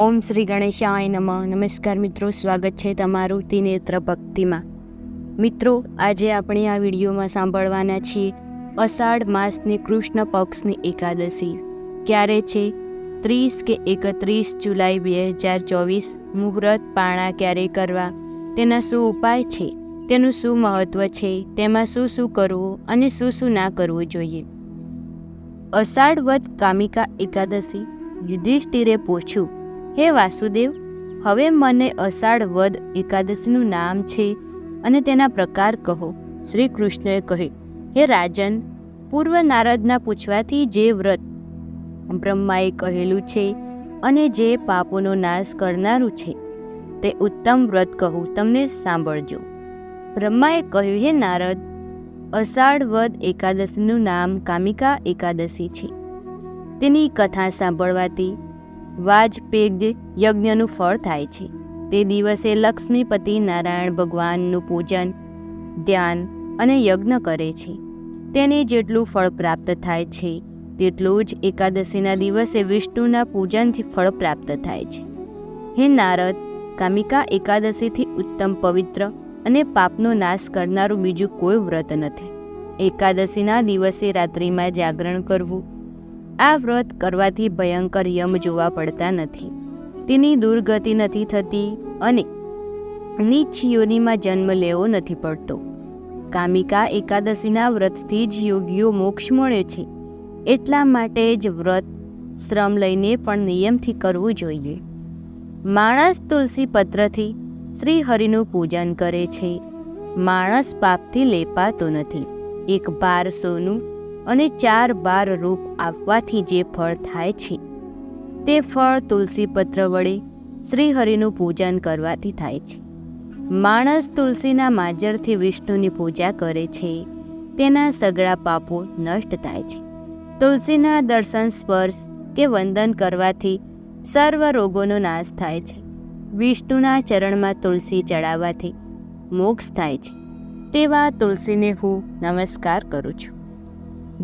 ઓમ શ્રી ગણેશાય નમઃ. નમસ્કાર મિત્રો, સ્વાગત છે તમારું ત્રિનેત્ર ભક્તિમાં. મિત્રો, આજે આપણે આ વિડીયોમાં સાંભળવાના છીએ અષાઢ માસની કૃષ્ણ પક્ષની એકાદશી ક્યારે છે, 30 કે 31 જુલાઈ 2024. મુહૂર્ત પાણા ક્યારે કરવા, તેના શું ઉપાય છે, તેનું શું મહત્ત્વ છે, તેમાં શું શું કરવું અને શું શું ના કરવું જોઈએ. અષાઢ વદ કામિકા એકાદશી. યુધિષ્ઠિરે પૂછ્યું, હે વાસુદેવ, હવે મને અષાઢ વદ એકાદશીનું નામ છે અને તેના પ્રકાર કહો. શ્રી કૃષ્ણએ કહ્યું, હે રાજન, પૂર્વ નારદના પૂછવાથી જે વ્રત બ્રહ્માએ કહેલું છે અને જે પાપોનો નાશ કરનારું છે તે ઉત્તમ વ્રત કહું, તમને સાંભળજો. બ્રહ્માએ કહ્યું, હે નારદ, અષાઢ વદ એકાદશીનું નામ કામિકા એકાદશી છે. તેની કથા સાંભળવાથી વાજપેય યજ્ઞનું ફળ થાય છે. તે દિવસે લક્ષ્મીપતિ નારાયણ ભગવાનનું પૂજન, ધ્યાન અને યજ્ઞ કરે છે. તેને જેટલું ફળ પ્રાપ્ત થાય છે તેટલું જ એકાદશીના દિવસે વિષ્ણુના પૂજનથી ફળ પ્રાપ્ત થાય છે. હે નારદ, કામિકા એકાદશીથી ઉત્તમ, પવિત્ર અને પાપનો નાશ કરનારું બીજું કોઈ વ્રત નથી. એકાદશીના દિવસે રાત્રિમાં જાગરણ કરવું. આ વ્રત કરવાથી ભયંકર યમ જોવા પડતા નથી, તેની દુર્ગતિ નથી થતી અને નીચ યોનિમાં જન્મ લેવો નથી પડતો. કામિકા એકાદશીના વ્રતથી જ યોગીઓ મોક્ષ મળે છે. એટલા માટે જ વ્રત શ્રમ લઈને પણ નિયમથી કરવું જોઈએ. માણસ તુલસી પત્રથી શ્રી હરિનું પૂજન કરે છે. માણસ પાપથી લેપાતો નથી. 1 બાર સોનું અને 4 બાર રૂપ આપવાથી જે ફળ થાય છે તે ફળ તુલસીપત્ર વડે શ્રી હરિનું પૂજન કરવાથી થાય છે. માણસ તુલસીના માજરથી વિષ્ણુની પૂજા કરે છે, તેના સગળા પાપો નષ્ટ થાય છે. તુલસીના દર્શન, સ્પર્શ કે વંદન કરવાથી સર્વ રોગોનો નાશ થાય છે. વિષ્ણુના ચરણમાં તુલસી ચડાવવાથી મોક્ષ થાય છે. તેવા તુલસીને હું નમસ્કાર કરું છું.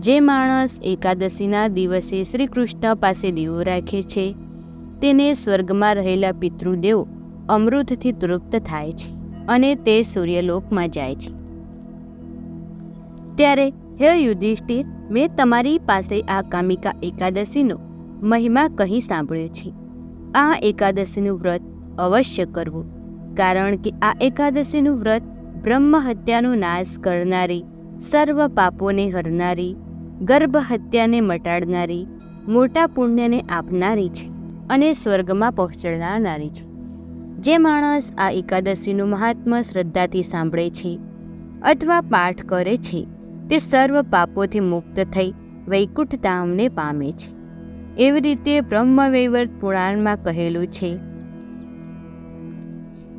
જે માણસ એકાદશીના દિવસે શ્રી કૃષ્ણ પાસે દીવો રાખે છે તેને સ્વર્ગમાં રહેલા પિતૃદેવો અમૃતથી તૃપ્ત થાય છે અને તે સૂર્યલોકમાં જાય છે. ત્યારે હે યુધિષ્ઠિર, મેં તમારી પાસે આ કામિકા એકાદશીનો મહિમા કહી સાંભળ્યો છે. આ એકાદશીનું વ્રત અવશ્ય કરવું, કારણ કે આ એકાદશીનું વ્રત બ્રહ્મ હત્યાનો નાશ કરનારી, સર્વ પાપોને હરનારી, ગર્ભ હત્યાને મટાડનારી, મોટા પુણ્યને આપનારી છે અને સ્વર્ગમાં પહોંચાડનારી છે. જે માણસ આ એકાદશીનું મહાત્મ્ય શ્રદ્ધાથી સાંભળે છે અથવા પાઠ કરે છે તે સર્વ પાપોથી મુક્ત થઈ વૈકુંઠ ધામને પામે છે. એવી રીતે બ્રહ્મવૈવર્ત પુરાણમાં કહેલું છે.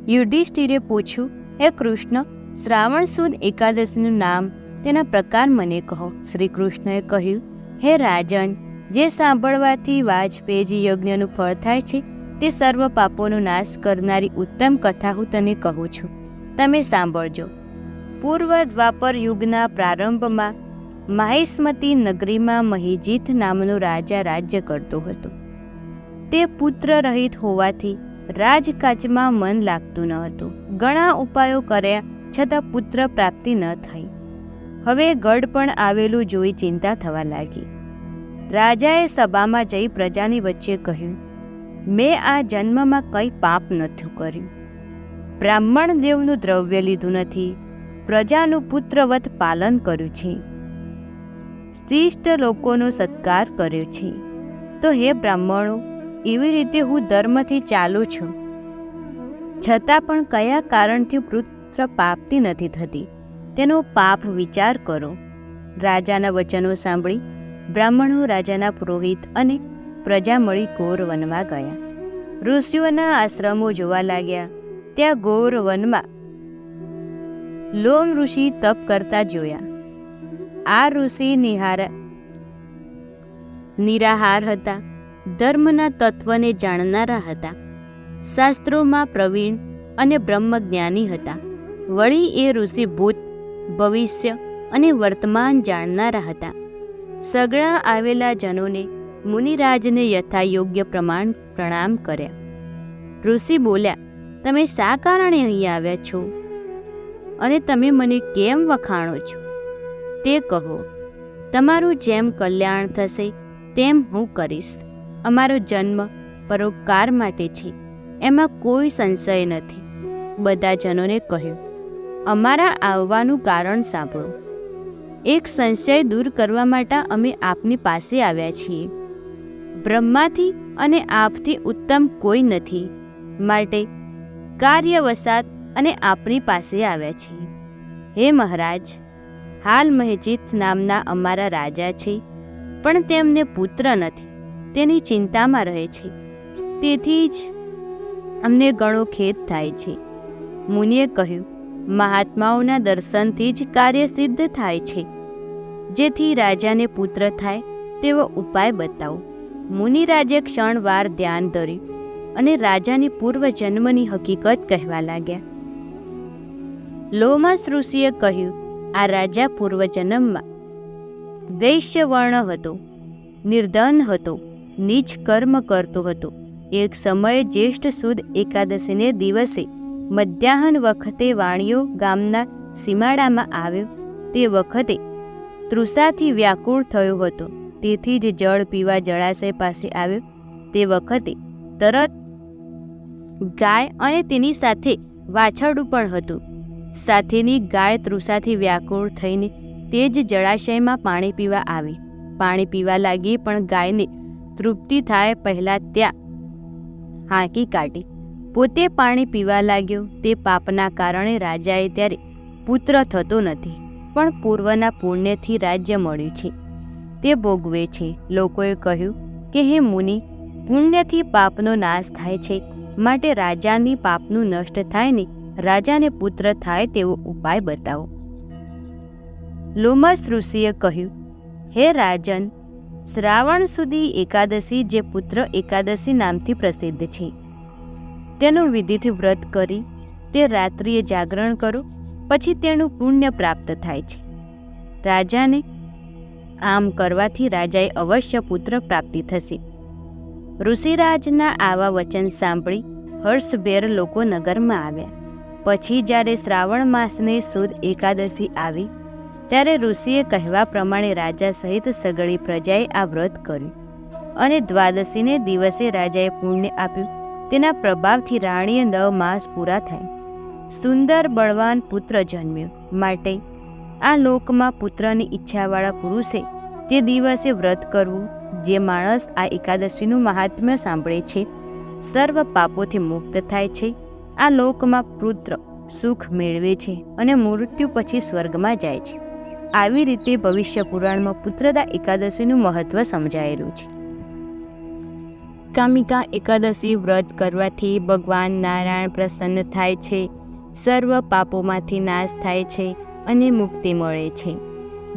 યુધિષ્ઠિરે પૂછ્યું, હે કૃષ્ણ, શ્રાવણ સુદ એકાદશીનું નામ, તેના પ્રકાર મને કહો. શ્રી કૃષ્ણએ કહ્યું, હે રાજન, જે સાંભળવાથી વાજપેયી યજ્ઞનું ફળ થાય છે તે સર્વ પાપોનો નાશ કરનારી ઉત્તમ કથા હું તને કહું છું, તમે સાંભળજો. પૂર્વ દ્વાપર યુગના પ્રારંભમાં માહિષ્મતી નગરીમાં મહિજીત નામનો રાજા રાજ્ય કરતો હતો. તે પુત્ર રહિત હોવાથી રાજકાજમાં મન લાગતું ન હતું. ઘણા ઉપાયો કર્યા છતાં પુત્ર પ્રાપ્તિ ન થઈ. હવે ગઢ પણ આવેલું જોઈ ચિંતા થવા લાગી. રાજાએ સભામાં જઈ પ્રજાની વચ્ચે કહ્યું, મેં આ જન્મમાં કંઈ પાપ નથી કર્યું, બ્રાહ્મણ દેવનું દ્રવ્ય લીધું નથી, પ્રજાનું પુત્રવત પાલન કર્યું છે, શિષ્ટ લોકોનો સત્કાર કર્યો છે. તો હે બ્રાહ્મણો, એવી રીતે હું ધર્મથી ચાલું છું, છતાં પણ કયા કારણથી પુત્ર પ્રાપ્તિ નથી થતી તેનો પાપ વિચાર કરો. રાજાના વચનો સાંભળી બ્રાહ્મણો, રાજાના પુરોહિત અને પ્રજા મળી ઘોર વનમાં ગયા. ઋષિઓના આશ્રમો જોવા લાગ્યા. ત્યાં ઘોર વનમાં લોમ ઋષિ તપ કરતા જોયા. આ ઋષિ નિરાહાર હતા, ધર્મના તત્વને જાણનારા હતા, શાસ્ત્રોમાં પ્રવીણ અને બ્રહ્મજ્ઞાની હતા. વળી એ ઋષિ ભૂત, ભવિષ્ય અને વર્તમાન જાણનારા હતા. સગળા આવેલા જનોને મુનિરાજને યથાયોગ્ય પ્રણામ કર્યા. ઋષિ બોલ્યા, તમે શા કારણે અહીં આવ્યા છો અને તમે મને કેમ વખાણો છો? તે કહો. તમારું જેમ કલ્યાણ થશે તેમ હું કરીશ. અમારો જન્મ પરોપકાર માટે છે, એમાં કોઈ સંશય નથી. બધા જનોને કહ્યું, અમારા આવવાનું કારણ સાંભળો. એક સંશય દૂર કરવા માટે અમે આપની પાસે આવ્યા છીએ. બ્રહ્માથી અને આપથી ઉત્તમ કોઈ નથી, માટે કાર્યવશાત અને આપની પાસે આવ્યા છીએ. હે મહારાજ, હાલ મહેજીત નામના અમારા રાજા છે, પણ તેમને પુત્ર નથી. તેની ચિંતામાં રહે છે. તેથી જ અમને ઘણો ખેદ થાય છે. મુનિએ કહ્યું, મહાત્માઓના દર્શનથી જ કાર્ય સિદ્ધ થાય છે. જેથી રાજાને પુત્ર થાય તેવો ઉપાય બતાવો. મુનિરાજે ક્ષણવાર ધ્યાન ધર્યું અને રાજાની પૂર્વજન્મની હકીકત કહેવા લાગ્યા. લોમસ ઋષિએ કહ્યું, આ રાજા પૂર્વજન્મમાં વૈશ્ય વર્ણ હતો, નિર્ધન હતો, નીચ કર્મ કરતો હતો. એક સમયે જ્યેષ્ઠ સુદ એકાદશીને દિવસે મધ્યાહન વખતે વાણિયો ગામના સીમાડામાં આવ્યો. તે વખતે તૃષાથી વ્યાકુળ થયો હતો. તેથી જ જળ પીવા જળાશય પાસે આવ્યો. તે વખતે તરત ગાય અને તેની સાથે વાછરડું પણ હતું. સાથેની ગાય તૃષાથી વ્યાકુળ થઈને તે જ જળાશયમાં પાણી પીવા આવી. પાણી પીવા લાગી, પણ ગાયને તૃપ્તિ થાય પહેલાં ત્યાં હાંકી કાઢી. પોતે પાણી પીવા લાગ્યો. તે પાપના કારણે રાજાએ ત્યારે પુત્ર થતો નથી, પણ પૂર્વના પુણ્યથી રાજ્ય મળ્યું છે, તે ભોગવે છે. લોકોએ કહ્યું કે હે મુનિ, પુણ્યથી પાપનો નાશ થાય છે, માટે રાજાની પાપનું નષ્ટ થાય ને રાજાને પુત્ર થાય તેવો ઉપાય બતાવો. લોમસ ઋષિએ કહ્યું, હે રાજન, શ્રાવણ સુધી એકાદશી જે પુત્ર એકાદશી નામથી પ્રસિદ્ધ છે, તેનું વિધિથી વ્રત કરી તે રાત્રિએ જાગરણ કરો, પછી તેનું પુણ્ય પ્રાપ્ત થાય છે. રાજાને આમ કરવાથી રાજાએ અવશ્ય પુત્ર પ્રાપ્તિ થશે. ઋષિરાજના આવા વચન સાંભળી હર્ષભેર લોકો નગરમાં આવ્યા. પછી જ્યારે શ્રાવણ માસની સુદ એકાદશી આવી, ત્યારે ઋષિએ કહેવા પ્રમાણે રાજા સહિત સગળી પ્રજાએ આ વ્રત કર્યું અને દ્વાદશીને દિવસે રાજાએ પુણ્ય આપ્યું. તેના પ્રભાવથી રાણીએ 9 માસ પૂરા થાય. સુંદર બળવાન પુત્ર જન્મ્યો. માટે આ લોકમાં પુત્રની ઈચ્છાવાળા પુરુષે તે દિવસે વ્રત કરવું. જે માણસ આ એકાદશીનું મહાત્મ્ય સાંભળે છે, સર્વ પાપોથી મુક્ત થાય છે, આ લોકમાં પુત્ર સુખ મેળવે છે અને મૃત્યુ પછી સ્વર્ગમાં જાય છે. આવી રીતે ભવિષ્ય પુરાણમાં પુત્રદા એકાદશીનું મહત્વ સમજાયેલું છે. કામિકા એકાદશી વ્રત કરવાથી ભગવાન નારાયણ પ્રસન્ન થાય છે, સર્વ પાપોમાંથી નાશ થાય છે અને મુક્તિ મળે છે.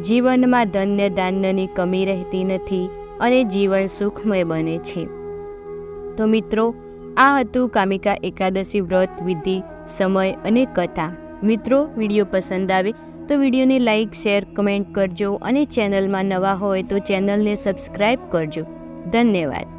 જીવનમાં ધન્ય ધાન્યની કમી રહેતી નથી અને જીવન સુખમય બને છે. તો મિત્રો, આ હતું કામિકા એકાદશી વ્રત વિધિ, સમય અને કથા. મિત્રો, વિડીયો પસંદ આવે તો વિડીયોને લાઇક, શેર, કમેન્ટ કરજો અને ચેનલમાં નવા હોય તો ચેનલને સબસ્ક્રાઈબ કરજો. ધન્યવાદ.